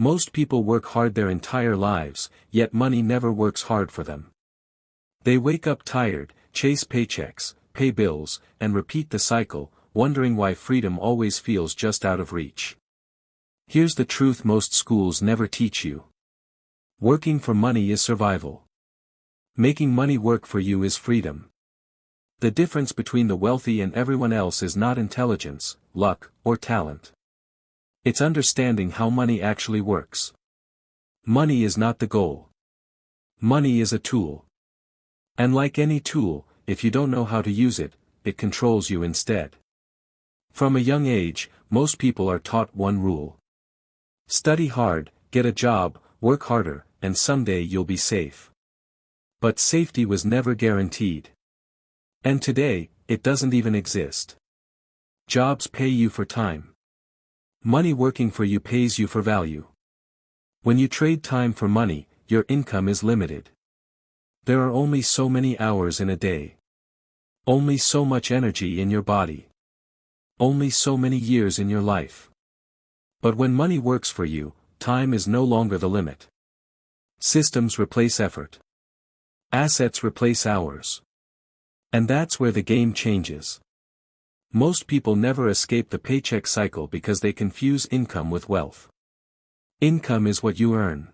Most people work hard their entire lives, yet money never works hard for them. They wake up tired, chase paychecks, pay bills, and repeat the cycle, wondering why freedom always feels just out of reach. Here's the truth most schools never teach you. Working for money is survival. Making money work for you is freedom. The difference between the wealthy and everyone else is not intelligence, luck, or talent. It's understanding how money actually works. Money is not the goal. Money is a tool. And like any tool, if you don't know how to use it, it controls you instead. From a young age, most people are taught one rule. Study hard, get a job, work harder, and someday you'll be safe. But safety was never guaranteed. And today, it doesn't even exist. Jobs pay you for time. Money working for you pays you for value. When you trade time for money, your income is limited. There are only so many hours in a day. Only so much energy in your body. Only so many years in your life. But when money works for you, time is no longer the limit. Systems replace effort. Assets replace hours. And that's where the game changes. Most people never escape the paycheck cycle because they confuse income with wealth. Income is what you earn.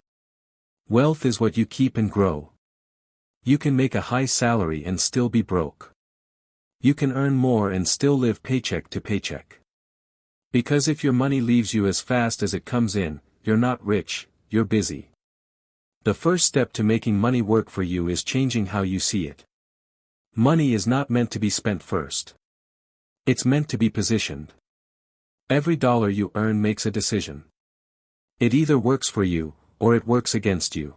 Wealth is what you keep and grow. You can make a high salary and still be broke. You can earn more and still live paycheck to paycheck. Because if your money leaves you as fast as it comes in, you're not rich, you're busy. The first step to making money work for you is changing how you see it. Money is not meant to be spent first. It's meant to be positioned. Every dollar you earn makes a decision. It either works for you, or it works against you.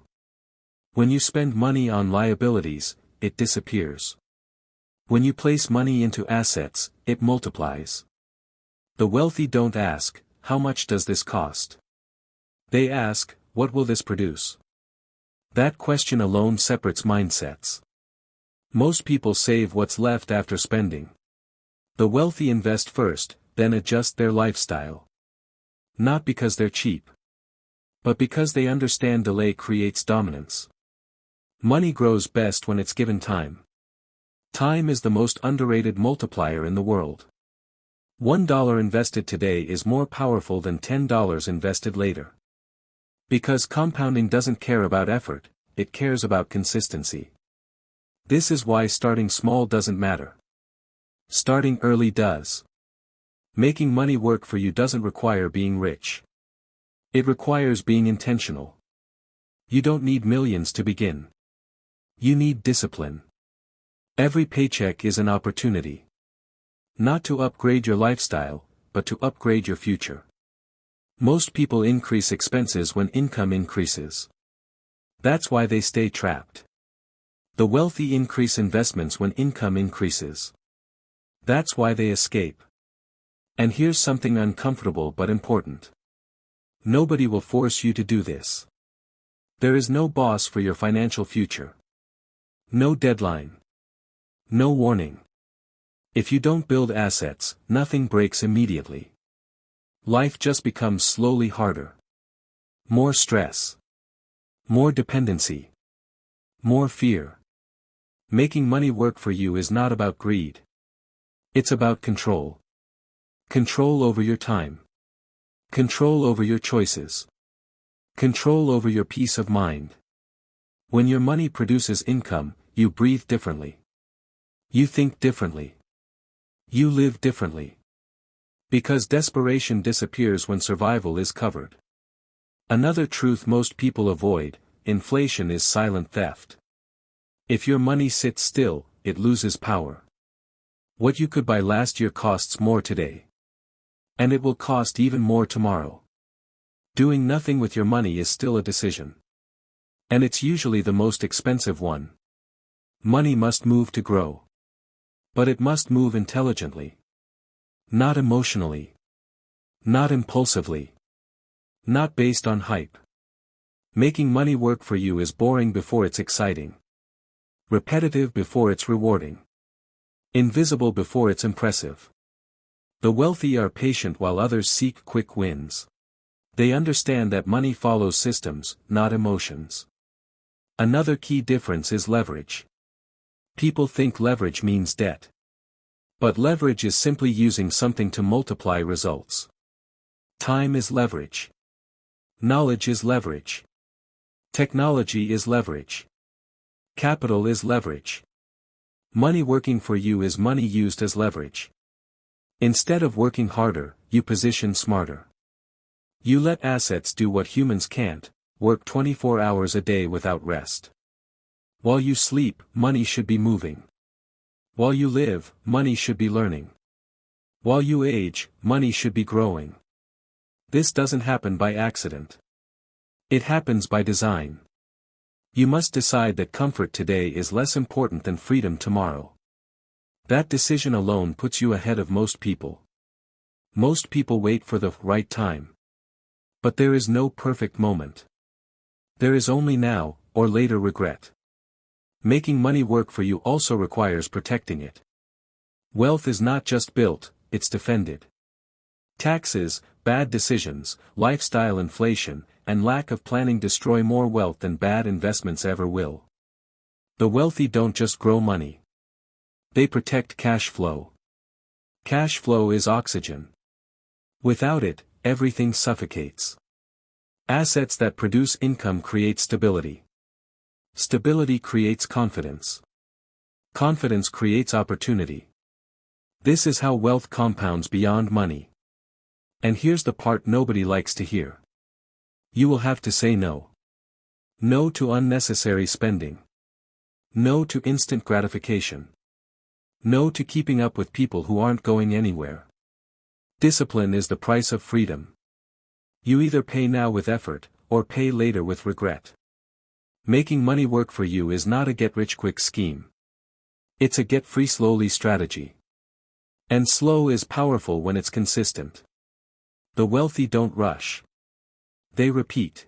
When you spend money on liabilities, it disappears. When you place money into assets, it multiplies. The wealthy don't ask, how much does this cost? They ask, what will this produce? That question alone separates mindsets. Most people save what's left after spending. The wealthy invest first, then adjust their lifestyle. Not because they're cheap. But because they understand delay creates dominance. Money grows best when it's given time. Time is the most underrated multiplier in the world. $1 invested today is more powerful than $10 invested later. Because compounding doesn't care about effort, it cares about consistency. This is why starting small doesn't matter. Starting early does. Making money work for you doesn't require being rich. It requires being intentional. You don't need millions to begin. You need discipline. Every paycheck is an opportunity. Not to upgrade your lifestyle, but to upgrade your future. Most people increase expenses when income increases. That's why they stay trapped. The wealthy increase investments when income increases. That's why they escape. And here's something uncomfortable but important. Nobody will force you to do this. There is no boss for your financial future. No deadline. No warning. If you don't build assets, nothing breaks immediately. Life just becomes slowly harder. More stress. More dependency. More fear. Making money work for you is not about greed. It's about control. Control over your time. Control over your choices. Control over your peace of mind. When your money produces income, you breathe differently. You think differently. You live differently. Because desperation disappears when survival is covered. Another truth most people avoid: inflation is silent theft. If your money sits still, it loses power. What you could buy last year costs more today. And it will cost even more tomorrow. Doing nothing with your money is still a decision. And it's usually the most expensive one. Money must move to grow. But it must move intelligently. Not emotionally. Not impulsively. Not based on hype. Making money work for you is boring before it's exciting. Repetitive before it's rewarding. Invisible before it's impressive. The wealthy are patient while others seek quick wins. They understand that money follows systems, not emotions. Another key difference is leverage. People think leverage means debt. But leverage is simply using something to multiply results. Time is leverage. Knowledge is leverage. Technology is leverage. Capital is leverage. Money working for you is money used as leverage. Instead of working harder, you position smarter. You let assets do what humans can't, work 24 hours a day without rest. While you sleep, money should be moving. While you live, money should be learning. While you age, money should be growing. This doesn't happen by accident. It happens by design. You must decide that comfort today is less important than freedom tomorrow. That decision alone puts you ahead of most people. Most people wait for the right time. But there is no perfect moment. There is only now, or later regret. Making money work for you also requires protecting it. Wealth is not just built, it's defended. Taxes, bad decisions, lifestyle inflation, and lack of planning destroy more wealth than bad investments ever will. The wealthy don't just grow money. They protect cash flow. Cash flow is oxygen. Without it, everything suffocates. Assets that produce income create stability. Stability creates confidence. Confidence creates opportunity. This is how wealth compounds beyond money. And here's the part nobody likes to hear. You will have to say no. No to unnecessary spending. No to instant gratification. No to keeping up with people who aren't going anywhere. Discipline is the price of freedom. You either pay now with effort, or pay later with regret. Making money work for you is not a get-rich-quick scheme. It's a get-free-slowly strategy. And slow is powerful when it's consistent. The wealthy don't rush. They repeat.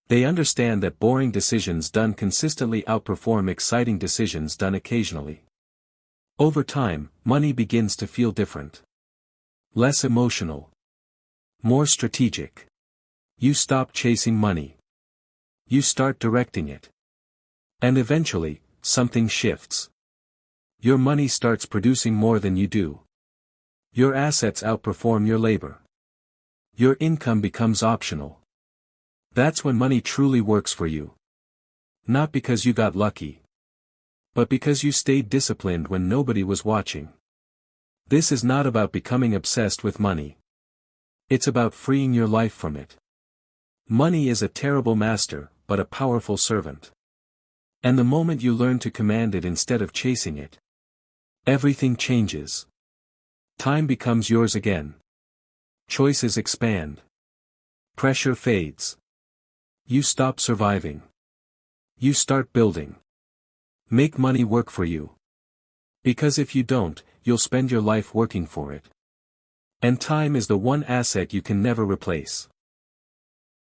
They understand that boring decisions done consistently outperform exciting decisions done occasionally. Over time, money begins to feel different. Less emotional. More strategic. You stop chasing money. You start directing it. And eventually, something shifts. Your money starts producing more than you do. Your assets outperform your labor. Your income becomes optional. That's when money truly works for you. Not because you got lucky. But because you stayed disciplined when nobody was watching. This is not about becoming obsessed with money. It's about freeing your life from it. Money is a terrible master, but a powerful servant. And the moment you learn to command it instead of chasing it, everything changes. Time becomes yours again. Choices expand. Pressure fades. You stop surviving. You start building. Make money work for you. Because if you don't, you'll spend your life working for it. And time is the one asset you can never replace.